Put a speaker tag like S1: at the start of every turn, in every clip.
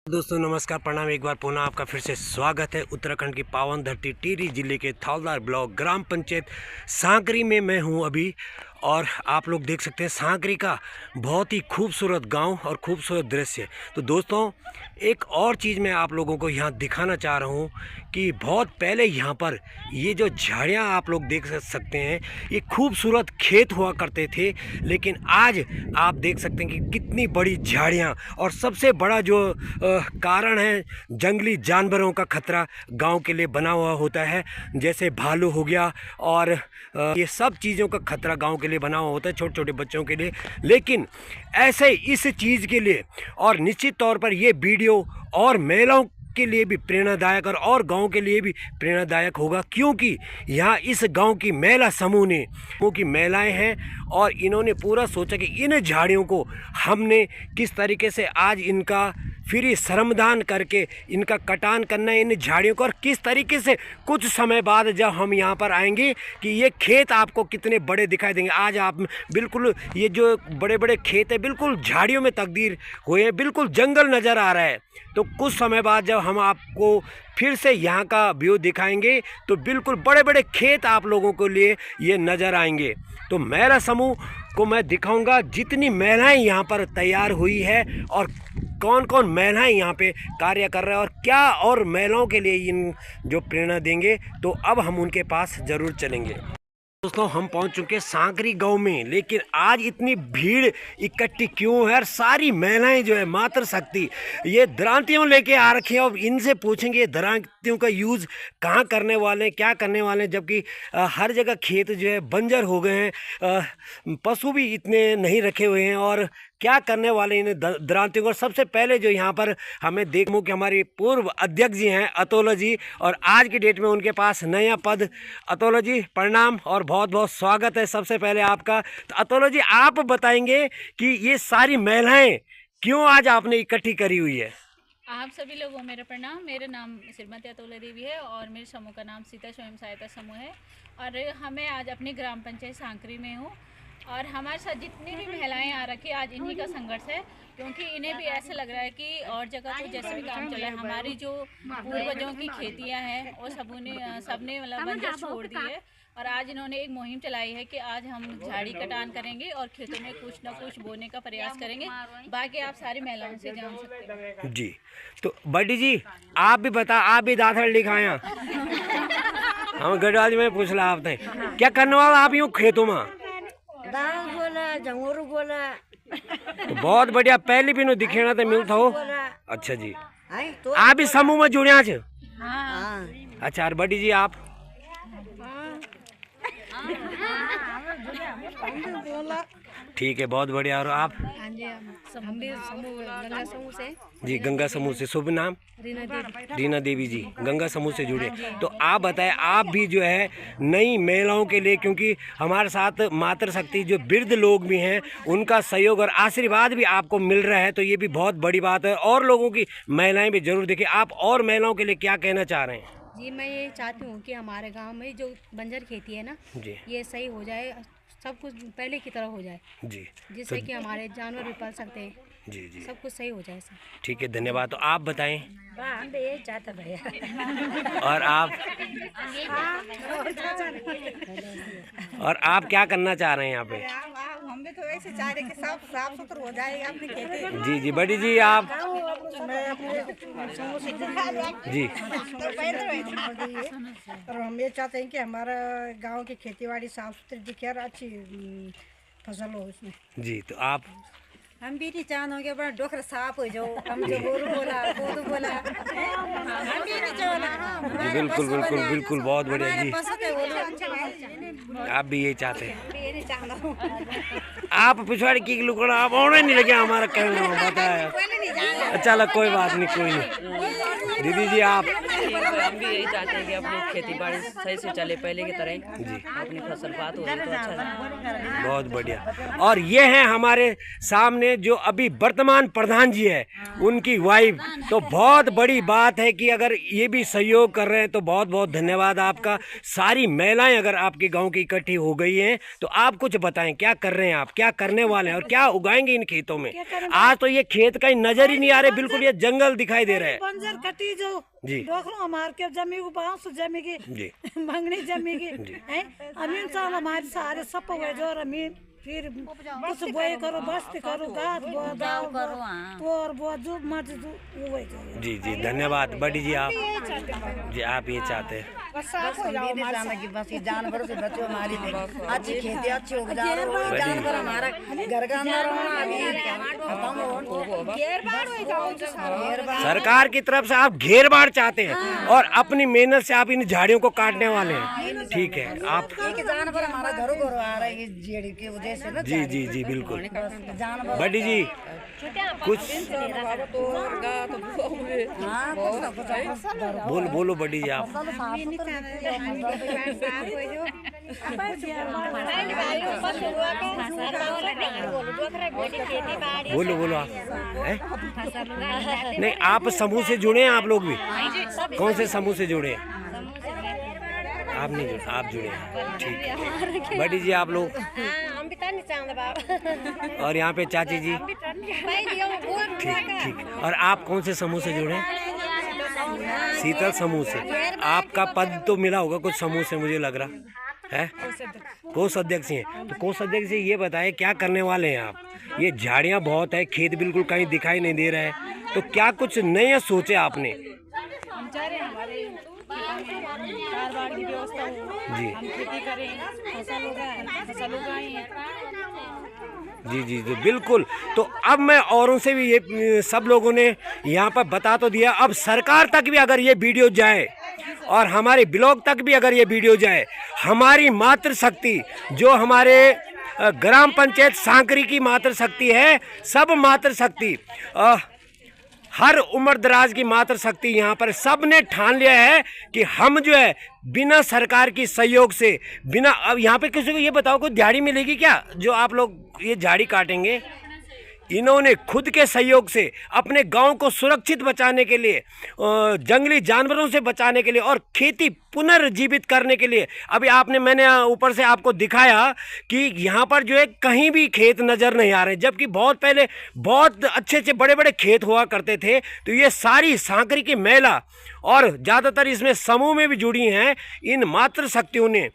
S1: दोस्तों नमस्कार प्रणाम। एक बार पुनः आपका फिर से स्वागत है उत्तराखंड की पावन धरती टिहरी जिले के थौलदार ब्लॉक ग्राम पंचायत सांकरी में मैं हूं अभी। और आप लोग देख सकते हैं सांकरी का बहुत ही खूबसूरत गांव और खूबसूरत दृश्य। तो दोस्तों एक और चीज़ मैं आप लोगों को यहाँ दिखाना चाह रहा हूँ कि बहुत पहले यहाँ पर ये जो झाड़ियाँ आप लोग देख सकते हैं ये खूबसूरत खेत हुआ करते थे, लेकिन आज आप देख सकते हैं कि कितनी बड़ी झाड़ियाँ। और सबसे बड़ा जो कारण है जंगली जानवरों का खतरा गांव के लिए बना हुआ होता है, जैसे भालू हो गया और ये सब चीज़ों का खतरा गांव के लिए बना हुआ होता है, छोटे छोटे बच्चों के लिए। लेकिन ऐसे इस चीज़ के लिए और निश्चित तौर पर ये वीडियो और महिलाओं के लिए भी प्रेरणादायक और गांव के लिए भी प्रेरणादायक होगा, क्योंकि यहाँ इस गांव की महिला समूह ने वो की महिलाएं हैं और इन्होंने पूरा सोचा कि इन झाड़ियों को हमने किस तरीके से आज इनका फिर ये श्रमदान करके इनका कटान करना है इन झाड़ियों को, और किस तरीके से कुछ समय बाद जब हम यहाँ पर आएंगे कि ये खेत आपको कितने बड़े दिखाई देंगे। आज आप बिल्कुल ये जो बड़े बड़े खेत है बिल्कुल झाड़ियों में तब्दील हुए हैं, बिल्कुल जंगल नज़र आ रहा है। तो कुछ समय बाद जब हम आपको फिर से यहाँ का व्यू दिखाएंगे तो बिल्कुल बड़े बड़े खेत आप लोगों के लिए ये नज़र आएंगे। तो महिला समूह को मैं दिखाऊंगा जितनी महिलाएं यहाँ पर तैयार हुई है और कौन कौन महिलाएं यहाँ पे कार्य कर रहे हैं और क्या और महिलाओं के लिए इन जो प्रेरणा देंगे। तो अब हम उनके पास ज़रूर चलेंगे। दोस्तों हम पहुंच चुके हैं सांकरी गांव में, लेकिन आज इतनी भीड़ इकट्ठी क्यों है? और सारी महिलाएं जो है मातृशक्ति ये दरांतियों लेके आ रखी हैं और इनसे पूछेंगे ये दरांतियों का यूज़ कहाँ करने वाले हैं, क्या करने वाले हैं, जबकि हर जगह खेत जो है बंजर हो गए हैं, पशु भी इतने नहीं रखे हुए हैं और क्या करने वाले इन दरांतियों को। सबसे पहले जो यहाँ पर हमें देखूँ कि हमारी पूर्व अध्यक्ष जी हैं अतोला जी, और आज की डेट में उनके पास नया पद। अतोला जी प्रणाम और बहुत बहुत स्वागत है सबसे पहले आपका। तो अतोला जी आप बताएंगे कि ये सारी महिलाएं क्यों आज आपने इकट्ठी करी हुई है?
S2: आप सभी लोगों को मेरा प्रणाम। मेरा नाम श्रीमती अतोला देवी है और मेरे समूह का नाम सीता स्वयं सहायता समूह है। और हमें आज अपनी ग्राम पंचायत सांकरी में हूँ और हमारे साथ जितनी भी महिलाएं आ रखी आज इन्हीं का संघर्ष है, क्योंकि इन्हें भी ऐसे लग रहा है कि और जगह तो जैसे भी काम चला है, हमारी जो पूर्वजों की खेतियां हैं वो सबने मतलब बंजर छोड़ दी है। और आज इन्होंने एक मुहिम चलाई है कि आज हम झाड़ी कटान करेंगे और खेतों में कुछ ना कुछ बोने का प्रयास करेंगे। बाकी आप सारी महिलाओं से जान सकते हैं
S1: जी। तो बड्डी जी आप भी बता, आप भी दाथड़ लिखाया हम गढ़वाल में पूछ रहा आपने क्या करने वाला आप यूँ खेतों में?
S3: दाल बोला, जंगोरू बोला।
S1: तो बहुत बढ़िया, पहले भी नो दिखेना तो मिलता हो। अच्छा जी,
S3: तो
S1: आप भी समूह में जुड़े आज?
S3: हाँ।
S1: अच्छा, और बड्डी जी आप? ठीक है, बहुत बढ़िया। और आप?
S2: हाँ जी, हम भी गंगा समूह से।
S1: जी, गंगा समूह से। शुभ नाम? रीना देवी जी, गंगा समूह से जुड़े। तो आप बताएं, आप भी जो है नई महिलाओं के लिए, क्योंकि हमारे साथ मातृशक्ति जो वृद्ध लोग भी हैं उनका सहयोग और आशीर्वाद भी आपको मिल रहा है, तो ये भी बहुत बड़ी बात है। और लोगों की महिलाएं भी जरूर देखें। आप और महिलाओं के लिए क्या कहना चाह रहे हैं?
S4: जी, मैं ये चाहती हूँ कि हमारे गांव में जो बंजर खेती है ना
S1: जी
S4: ये सही हो जाए, सब कुछ पहले की तरह हो जाए
S1: जी,
S4: जिससे कि हमारे जानवर भी पाल सकते हैं,
S1: जी जी,
S4: सब कुछ सही हो जाए सर।
S1: ठीक है, धन्यवाद। तो आप बताएं।
S3: हम भी यही चाहते भैया।
S1: और आप? और आप क्या करना चाह रहे हैं यहाँ पे?
S3: हम भी तो ऐसे चाह रहे कि सब साफ सुथरा हो जाएगा अपनी खेती।
S1: जी जी, बड़ी जी आप? जी,
S3: और हम ये चाहते हैं कि हमारा गांव की खेतीबाड़ी साफ सुथरी दिखे और अच्छी फसल हो उसमें।
S1: जी। तो आप?
S3: हम भी नहीं चाहेंगे बड़ा डोकर साफ हो जाओ, हम जो गोरू बोला गोदू बोला हम भी नहीं चाहना।
S1: जी बिल्कुल बिल्कुल बिल्कुल, बहुत बढ़िया जी। आप भी यही चाहते हैं? आप पिछवाड़ी की लुकड़ा आप आने नहीं लगे हमारा कहना बताया। अच्छा, कोई बात नहीं, कोई नहीं। दीदी जी आप?
S5: हम भी यही चाहते हैं कि अपनी खेती बाड़ी सही से चले पहले की तरह जी, अपनी फसल बात हो तो अच्छा।
S1: बहुत बढ़िया। और ये हैं हमारे सामने जो अभी वर्तमान प्रधान जी है, उनकी वाइफ। तो बहुत बड़ी बात है कि अगर ये भी सहयोग कर रहे हैं तो बहुत बहुत धन्यवाद आपका। सारी महिलाएं अगर आपके गांव की इकट्ठी हो गई हैं तो आप कुछ बताएं, क्या कर रहे हैं आप, क्या करने वाले हैं और क्या उगाएंगे इन खेतों में? आज तो ये खेत कहीं नजर ही नहीं आ रहे, बिल्कुल ये जंगल दिखाई दे रहा है
S6: बंजर कटी जो
S1: जी।
S6: हमारे के जमी को बांस जमी की
S1: जी
S6: मंगनी जमी की है। अमीन साल हमारे सारे सब हुए जो अमीन फिर कुछ बोए करो, बस्ती करो, घास बो, दाल करो, तोर बो, जो मर्जी जो वही जो।
S1: जी जी धन्यवाद। बड़ी जी आप जी आप ये चाहते हैं?
S7: बस की बस ये जानवरों से बचो, हमारी अच्छी खेती अच्छी उपजाऊ हो, जानवर हमारा घर का अंदर होना अभी
S1: सरकार की तरफ से आप घेर बाड़ चाहते हैं और अपनी मेहनत से आप इन झाड़ियों को काटने वाले हैं। ठीक है, आप
S7: जानवर हमारा घरों घरों आ रहा है इस जेड़ी की वजह से ना।
S1: जी जी जी बिल्कुल।
S7: जानवर
S1: बड़ी जी कुछ बोलो बोलो बड़ी जी आप। बोलो बोलो आप हैं? नहीं, आप समूह से जुड़े हैं? आप लोग भी कौन से समूह से जुड़े हैं? आप नहीं जुड़े, आप जुड़े हैं। ठीक है बड़ी जी, आप लोग और यहाँ पे चाची जी। ठीक ठीक। और आप कौन से समूह से जुड़े हैं? शीतल समूह से। आपका पद तो मिला होगा कुछ समूह से, मुझे लग रहा है कोष अध्यक्ष हैं। तो कोष अध्यक्ष जी ये बताएं क्या करने वाले हैं आप? ये झाड़ियाँ बहुत है, खेत बिल्कुल कहीं दिखाई नहीं दे रहा है, तो क्या कुछ नया सोचे आपने?
S2: हम चाह रहे हैं हमारे कारोबार की व्यवस्था हो
S1: जी,
S2: हम खेती करें, फसल उगाएं।
S1: जी जी जी बिल्कुल। तो अब मैं औरों से भी ये सब लोगों ने यहाँ पर बता तो दिया, अब सरकार तक भी अगर ये वीडियो जाए और हमारे ब्लॉग तक भी अगर ये वीडियो जाए, हमारी मातृशक्ति जो हमारे ग्राम पंचायत सांकरी की मातृशक्ति है, सब मातृशक्ति हर उम्र दराज की मातृशक्ति यहाँ पर सब ने ठान लिया है कि हम जो है बिना सरकार की सहयोग से, बिना अब यहाँ पे किसी को ये बताओ कोई दिहाड़ी मिलेगी क्या जो आप लोग ये झाड़ी काटेंगे? इन्होंने खुद के सहयोग से अपने गांव को सुरक्षित बचाने के लिए, जंगली जानवरों से बचाने के लिए और खेती पुनर्जीवित करने के लिए, अभी मैंने ऊपर से आपको दिखाया कि यहाँ पर जो है कहीं भी खेत नज़र नहीं आ रहे, जबकि बहुत पहले बहुत अच्छे अच्छे बड़े बड़े खेत हुआ करते थे। तो ये सारी सांकरी की महिला और ज़्यादातर इसमें समूह में भी जुड़ी हैं, इन मातृशक्तियों ने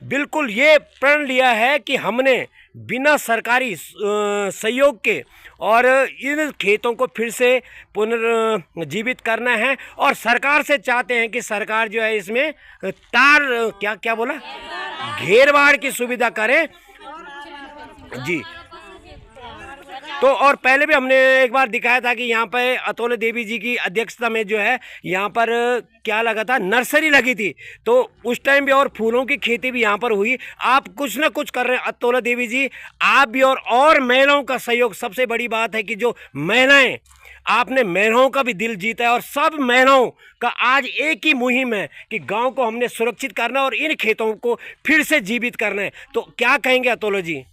S1: बिल्कुल ये प्रण लिया है कि हमने बिना सरकारी सहयोग के और इन खेतों को फिर से पुनर्जीवित करना है। और सरकार से चाहते हैं कि सरकार जो है इसमें तार क्या क्या बोला, घेरबाड़ की सुविधा करे जी। तो और पहले भी हमने एक बार दिखाया था कि यहाँ पर अतोले देवी जी की अध्यक्षता में जो है यहाँ पर क्या लगा था, नर्सरी लगी थी। तो उस टाइम भी और फूलों की खेती भी यहाँ पर हुई। आप कुछ ना कुछ कर रहे हैं अतोले देवी जी, आप भी और महिलाओं का सहयोग। सबसे बड़ी बात है कि जो महिलाएं, आपने महिलाओं का भी दिल जीता है और सब महिलाओं का आज एक ही मुहिम है कि गांव को हमने सुरक्षित करना और इन खेतों को फिर से जीवित करना है। तो क्या कहेंगे अतोला जी?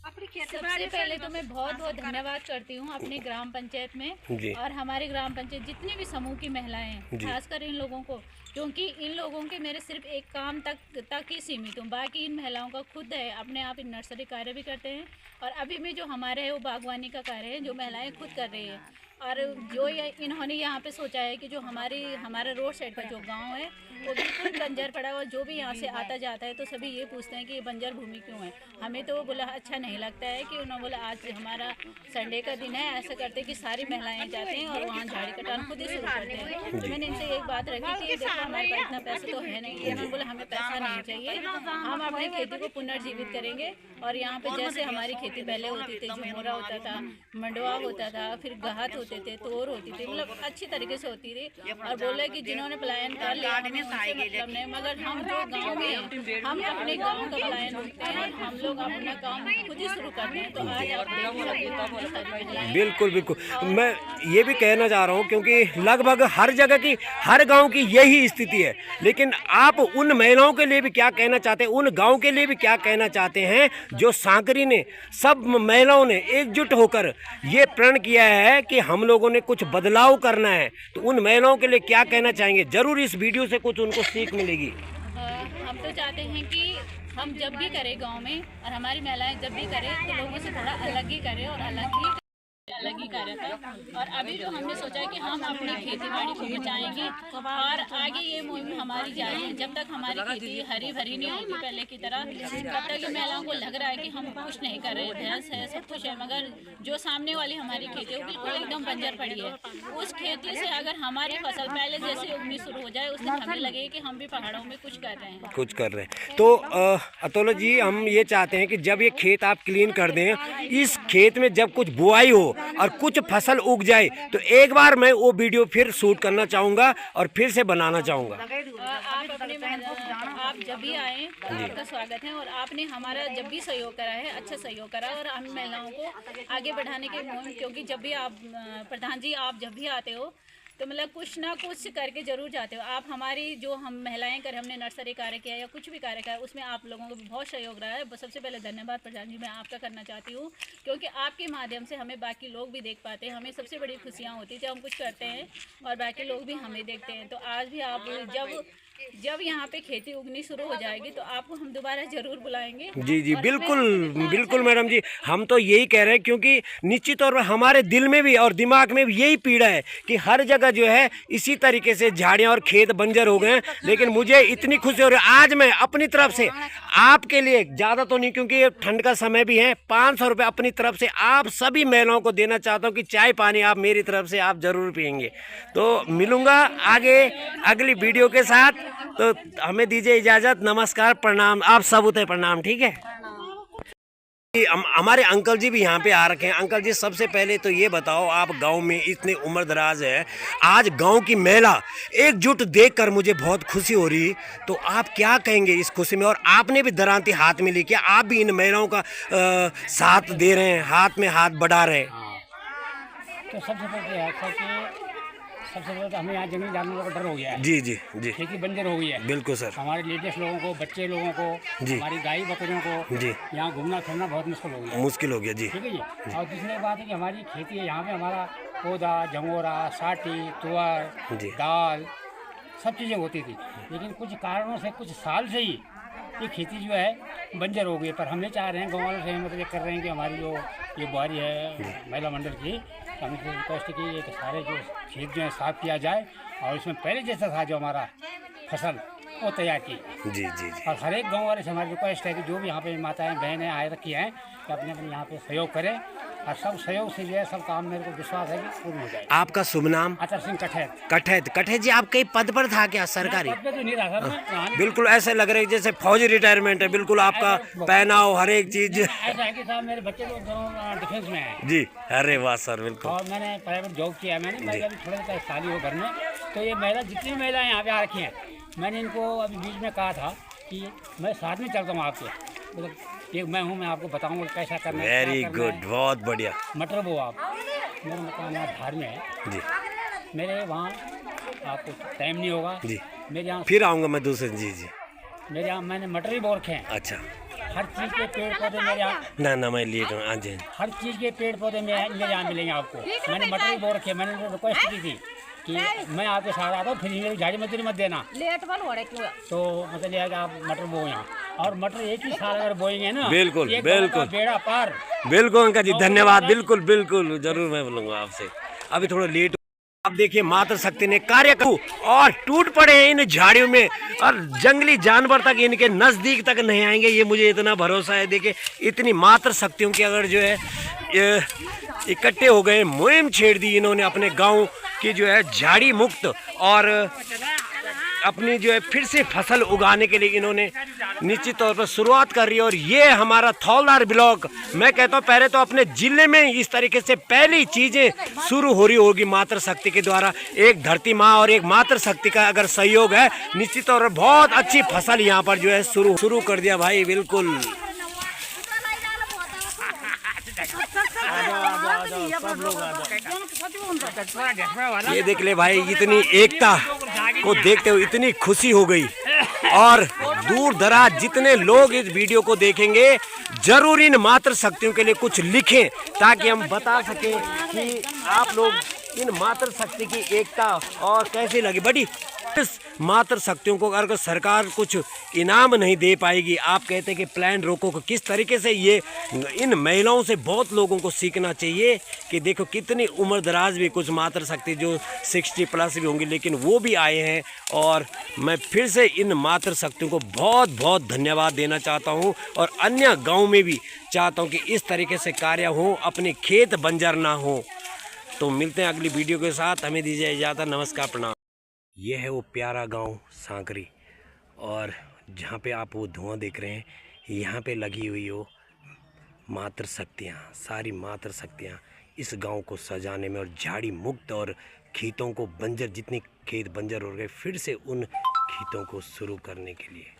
S2: सबसे पहले तो मैं बहुत बहुत धन्यवाद करती हूँ अपने ग्राम पंचायत में और हमारे ग्राम पंचायत जितने भी समूह की महिलाएं हैं, खासकर इन लोगों को, क्योंकि इन लोगों के मेरे सिर्फ एक काम तक ही सीमित हूँ। बाकी इन महिलाओं का खुद है अपने आप इन नर्सरी कार्य भी करते हैं और अभी में जो हमारे है वो बागवानी का कार्य है जो महिलाएं खुद कर रही है। और जो इन्होंने यहाँ पे सोचा है कि जो हमारे रोड साइड का जो गांव है वो बिल्कुल बंजर पड़ा हुआ, जो भी यहाँ से आता जाता है तो सभी ये पूछते हैं कि ये बंजर भूमि क्यों है। हमें तो बोला अच्छा नहीं लगता है कि उन्होंने बोला आज हमारा संडे का दिन है, ऐसा करते कि सारी महिलाएं जाते हैं और वहाँ झाड़ी कटान खुद ही शुरू करते हैं। तो मैंने इनसे एक बात रखी कि देखो हमारे पास इतना पैसा तो है नहीं, उन्होंने बोला हमें पैसा नहीं चाहिए, हम अपनी खेती को पुनर्जीवित करेंगे। और यहाँ पे जैसे हमारी खेती पहले होती थी, झुमोरा होता था, मंडवा होता था, फिर गाहत होते थे, तोड़ होती थी, मतलब अच्छी तरीके से होती थी। और बोले कि जिन्होंने पलायन कर लिया हमें उनसे मतलब नहीं, मगर हम जो गाँव में हैं, हम अपने गाँव का पलायन होते हैं, हम लोग अपना काम खुद ही शुरू करते हैं। तो आज आप देखिए
S1: बिल्कुल बिल्कुल, मैं ये भी कहना चाह रहा हूँ क्योंकि लगभग हर जगह की, हर गांव की यही स्थिति है। लेकिन आप उन महिलाओं के लिए भी क्या कहना चाहते हैं, उन गांव के लिए भी क्या कहना चाहते हैं जो सांकरी ने, सब महिलाओं ने एकजुट होकर ये प्रण किया है कि हम लोगों ने कुछ बदलाव करना है, तो उन महिलाओं के लिए क्या कहना चाहेंगे? जरूर इस वीडियो से कुछ उनको सीख मिलेगी।
S2: हम तो चाहते हैं कि हम जब भी करें गांव में, और हमारी महिलाएं जब भी करें तो लोगों से थोड़ा अलग ही करें और अलग ही कार्य करें। और अभी जो हमने सोचा है कि हम अपनी खेती बाड़ी को बचाएंगे और आगे ये मुहिम हमारी जारी है। जब तक हमारी खेती हरी भरी नहीं होगी पहले की तरह, तब तक महिलाओं को लग रहा है कि हम कुछ नहीं कर रहे, भैंस है, सब कुछ है, मगर जो सामने वाली हमारी खेती है वो बिल्कुल एकदम बंजर पड़ी है। उस खेती से अगर हमारी फसल पहले जैसे उगनी शुरू हो जाए, उस दिन हमें लगे कि हम भी पहाड़ों में कुछ कर रहे हैं।
S1: तो अतुल जी, हम ये चाहते हैं कि जब ये खेत आप क्लीन कर दें, इस खेत में जब कुछ बुआई हो और कुछ फसल उग जाए, तो एक बार मैं वो वीडियो फिर शूट करना चाहूँगा और फिर से बनाना चाहूँगा।
S2: आप जब भी आए आपका स्वागत है। और आपने हमारा जब भी सहयोग करा है, अच्छा सहयोग करा, और हम महिलाओं को आगे बढ़ाने के मुहिम, क्योंकि जब भी आप प्रधान जी, आप जब भी आते हो तो मतलब कुछ ना कुछ करके जरूर जाते हो। आप हमारी जो हम महिलाएं कर, हमने नर्सरी कार्य किया या कुछ भी कार्य किया, उसमें आप लोगों को भी बहुत सहयोग रहा है। सबसे पहले धन्यवाद प्रधान जी मैं आपका करना चाहती हूँ, क्योंकि आपके माध्यम से हमें बाकी लोग भी देख पाते हैं। हमें सबसे बड़ी खुशियाँ होती है जब हम कुछ करते हैं और बाकी लोग भी हमें देखते हैं। तो आज भी आप जब यहाँ पे खेती उगनी शुरू हो जाएगी तो आपको हम दोबारा जरूर बुलाएंगे।
S1: जी जी, बिल्कुल बिल्कुल मैडम जी, हम तो यही कह रहे हैं क्योंकि निश्चित तौर पर हमारे दिल में भी और दिमाग में भी यही पीड़ा है कि हर जगह जो है इसी तरीके से झाड़ियाँ और खेत बंजर हो गए हैं। लेकिन मुझे इतनी खुशी हो रही है, आज मैं अपनी तरफ से आपके लिए, ज़्यादा तो नहीं क्योंकि ये ठंड का समय भी है, 500 रुपये अपनी तरफ से आप सभी महिलाओं को देना चाहता हूँ कि चाय पानी आप मेरी तरफ से आप ज़रूर पियेंगे। तो मिलूँगा आगे अगली वीडियो के साथ, तो हमें दीजिए इजाज़त। नमस्कार, प्रणाम, आप सब उतरे प्रणाम, ठीक है। हमारे अंकल जी भी यहाँ पे आ रखे हैं। अंकल जी, सबसे पहले तो ये बताओ, आप गांव में इतने उम्र दराज है, आज गांव की महिला एकजुट देखकर मुझे बहुत खुशी हो रही, तो आप क्या कहेंगे इस खुशी में? और आपने भी दरांती हाथ में लेके आप भी इन महिलाओं का साथ दे रहे हैं, हाथ में हाथ बढ़ा रहे हैं।
S8: तो सबसे पहले तो हमें यहाँ जंगली जानवरों का डर हो गया है। जी जी जी, खेती बंजर हो गई है। बिल्कुल सर, हमारे लेडीज लोगों को, बच्चे लोगों को, हमारी गाय बकरियों को जी यहाँ घूमना फिरना बहुत मुश्किल हो गया। मुश्किल हो गया जी, ठीक है जी। और दूसरी बात है कि हमारी खेती है, यहाँ पे हमारा पौधा, जंगोरा, साटी, तुअर, दाल, सब चीज़ें होती थी। लेकिन कुछ कारणों से, कुछ साल से ही ये खेती जो है बंजर हो गई। पर हम ये चाह रहे हैं, गाँव वालों से मतलब ये कर रहे हैं कि हमारी जो ये बुआरी है महिला मंडल की, हमसे रिक्वेस्ट की कि सारे जो खेत जो है साफ किया जाए और उसमें पहले जैसा था जो हमारा फसल वो तैयार की। जी जी जी। और हर एक गाँव वाले से हमारी रिक्वेस्ट है कि जो भी यहाँ पे माताएं बहनें आए रखी हैं कि अपने अपने यहाँ पे सहयोग करें, और सब सहयोग से जो है सब काम मेरे को विश्वास है कि पूर्ण हो जाए।
S1: आपका शुभ नाम?
S8: अतर सिंह कठेत।
S1: कठेत जी, आप कई पद पर था क्या सरकारी?
S8: पद पे तो नहीं रहा सर।
S1: बिल्कुल ऐसे लग रहा है जैसे फौजी रिटायरमेंट है, बिल्कुल आपका पहनाव हर एक चीज
S8: ऐसा है कि साहब मेरे बच्चे तो दोनों डिफेंस में हैं
S1: जी। अरे वाह सर, बिल्कुल।
S8: और मैंने प्राइवेट जॉब किया, मैंने अभी थोड़ा सा साली हो घर में। तो ये महिला, जितनी भी महिलाएं यहाँ पे आ रखी हैं, मैंने इनको अभी बीच में कहा था कि मैं साथ में चलता हूँ आपके, मतलब एक मैं हूँ, मैं आपको बताऊँगा कैसा करना है।
S1: वेरी गुड, बहुत बढ़िया।
S8: मटर वो आप मेरा मकान यहाँ धार में है जी। मेरे वहाँ आपको टाइम नहीं होगा जी, मेरे यहाँ
S1: फिर आऊँगा मैं दूसरे। जी जी,
S8: मेरे यहाँ मैंने मटर ही बो रखे हैं।
S1: अच्छा,
S8: हर चीज़ के पेड़ पौधे मेरे यहाँ
S1: ना मैं लिए तो आज
S8: हर चीज़ के पेड़ पौधे मेरे यहाँ मिलेंगे आपको। मैंने मटर ही बो रखे, मैंने रिक्वेस्ट की थी कि मैं आपके साथ आता हूँ, फिर मेरी झाड़ी मजदूरी मत देना। तो मतलब ये है कि आप मटर बो यहाँ, और मटर एक ही साल अगर बोएंगे ना, बिल्कुल बिल्कुल बेड़ा पार।
S1: बिल्कुल अंकल जी, धन्यवाद। बिल्कुल बिल्कुल, जरूर मैं बोलूँगा आपसे। अभी थोड़ा लेट, आप देखिए मातृ शक्ति ने कार्य और टूट पड़े हैं इन झाड़ियों में, और जंगली जानवर तक इनके नजदीक तक नहीं आएंगे, ये मुझे इतना भरोसा है। देखिए इतनी मातृ शक्तियों की अगर जो है इकट्ठे हो गए, मुहिम छेड़ दी इन्होंने अपने गांव की जो है झाड़ी मुक्त और अपनी जो है फिर से फसल उगाने के लिए इन्होंने निश्चित तौर पर शुरुआत कर रही है। और ये हमारा थौलदार ब्लॉक, मैं कहता हूँ पहले तो अपने जिले में इस तरीके से पहली चीज़ें शुरू हो रही होगी मातृ शक्ति के द्वारा। एक धरती माँ और एक मातृ शक्ति का अगर सहयोग है, निश्चित तौर पर बहुत अच्छी फसल यहाँ पर जो है शुरू कर दिया भाई। बिल्कुल ये देख ले भाई, इतनी एकता को देखते हुए इतनी खुशी हो गई। और दूर दराज जितने लोग इस वीडियो को देखेंगे, जरूर इन मातृ शक्तियों के लिए कुछ लिखें, ताकि हम बता सकें कि आप लोग इन मातृ शक्ति की एकता और कैसी लगी। बड़ी इस मातृ शक्तियों को अगर सरकार कुछ इनाम नहीं दे पाएगी, आप कहते हैं कि प्लान रोको को किस तरीके से, ये इन महिलाओं से बहुत लोगों को सीखना चाहिए कि देखो कितनी उम्र दराज भी कुछ मातृ शक्ति जो 60 प्लस भी होंगी, लेकिन वो भी आए हैं। और मैं फिर से इन मातृ शक्तियों को बहुत बहुत धन्यवाद देना चाहता हूँ। और अन्य गाँव में भी चाहता हूँ कि इस तरीके से कार्य हो, अपने खेत बंजर ना हो। तो मिलते हैं अगली वीडियो के साथ, हमें दीजिए इजाज़त, नमस्कार, प्रणाम। ये है वो प्यारा गांव सांकरी, और जहाँ पे आप वो धुआं देख रहे हैं, यहाँ पे लगी हुई हो मातृ शक्तियाँ, सारी मातृ शक्तियाँ इस गांव को सजाने में और झाड़ी मुक्त और खेतों को बंजर, जितनी खेत बंजर हो गए, फिर से उन खेतों को शुरू करने के लिए।